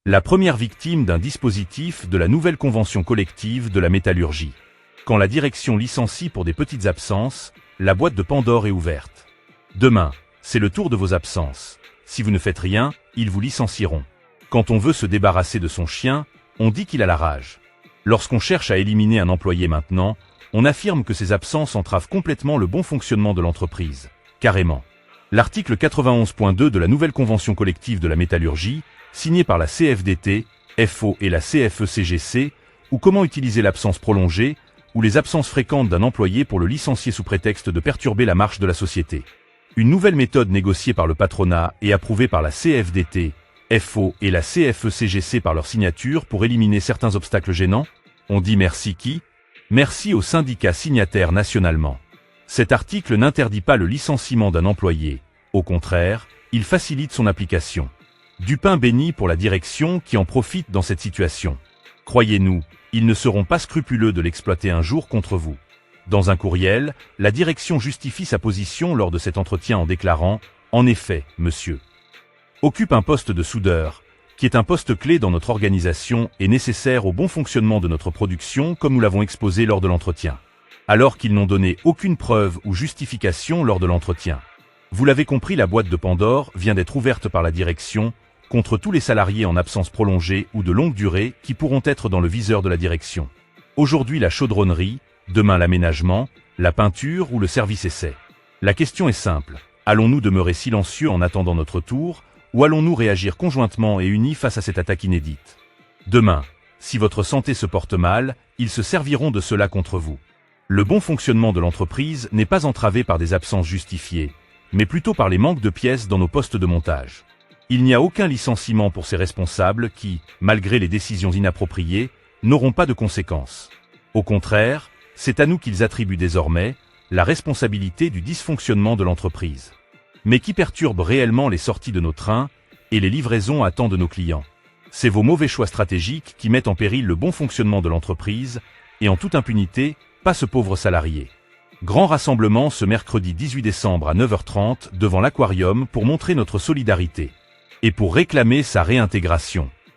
La première victime d'un dispositif de la nouvelle convention collective de la métallurgie. Quand la direction licencie pour des petites absences, la boîte de Pandore est ouverte. Demain, c'est le tour de vos absences. Si vous ne faites rien, ils vous licencieront. Quand on veut se débarrasser de son chien, on dit qu'il a la rage. Lorsqu'on cherche à éliminer un employé maintenant, on affirme que ses absences entravent complètement le bon fonctionnement de l'entreprise. Carrément. L'article 91.2 de la nouvelle convention collective de la métallurgie, signé par la CFDT, FO et la CFE-CGC, ou comment utiliser l'absence prolongée, ou les absences fréquentes d'un employé pour le licencier sous prétexte de perturber la marche de la société. Une nouvelle méthode négociée par le patronat et approuvée par la CFDT, FO et la CFE-CGC par leur signature pour éliminer certains obstacles gênants. On dit merci qui? Merci aux syndicats signataires nationalement. Cet article n'interdit pas le licenciement d'un employé. Au contraire, il facilite son application. Du pain béni pour la direction qui en profite dans cette situation. Croyez-nous, ils ne seront pas scrupuleux de l'exploiter un jour contre vous. Dans un courriel, la direction justifie sa position lors de cet entretien en déclarant « En effet, monsieur occupe un poste de soudeur, qui est un poste clé dans notre organisation et nécessaire au bon fonctionnement de notre production comme nous l'avons exposé lors de l'entretien. » Alors qu'ils n'ont donné aucune preuve ou justification lors de l'entretien. Vous l'avez compris, la boîte de Pandore vient d'être ouverte par la direction contre tous les salariés en absence prolongée ou de longue durée qui pourront être dans le viseur de la direction. Aujourd'hui la chaudronnerie, demain l'aménagement, la peinture ou le service essai. La question est simple, allons-nous demeurer silencieux en attendant notre tour ou allons-nous réagir conjointement et unis face à cette attaque inédite? Demain, si votre santé se porte mal, ils se serviront de cela contre vous. Le bon fonctionnement de l'entreprise n'est pas entravé par des absences justifiées, mais plutôt par les manques de pièces dans nos postes de montage. Il n'y a aucun licenciement pour ces responsables qui, malgré les décisions inappropriées, n'auront pas de conséquences. Au contraire, c'est à nous qu'ils attribuent désormais la responsabilité du dysfonctionnement de l'entreprise. Mais qui perturbe réellement les sorties de nos trains et les livraisons à temps de nos clients? C'est vos mauvais choix stratégiques qui mettent en péril le bon fonctionnement de l'entreprise et en toute impunité, pas ce pauvre salarié. Grand rassemblement ce mercredi 18 décembre à 9h30 devant l'Aquarium pour montrer notre solidarité et pour réclamer sa réintégration.